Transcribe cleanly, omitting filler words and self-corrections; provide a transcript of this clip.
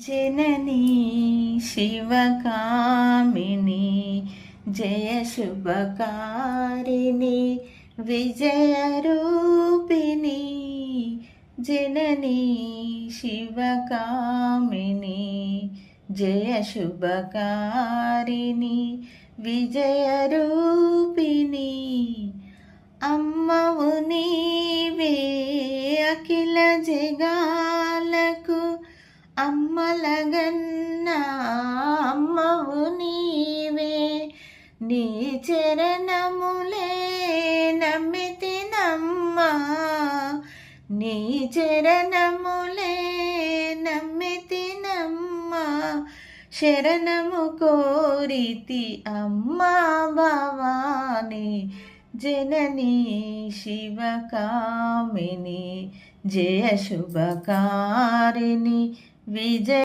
जननी शिवकामिनी जय शुभकारिणी विजयरूपिणी जननी शिवकामिनी जय शुभकारिणी विजयरूपिणी अम्मवु नीवे अखिल जगाలకు అమ్మలగన్నా అమ్మవు నీవే నీ చరణములే నమ్మితినమ్మా నీ చరణములే నమ్మితినమ్మా శరణము కోరితి అమ్మా భవాని जननी शिवकामिनी जय शुभकारिणी विजय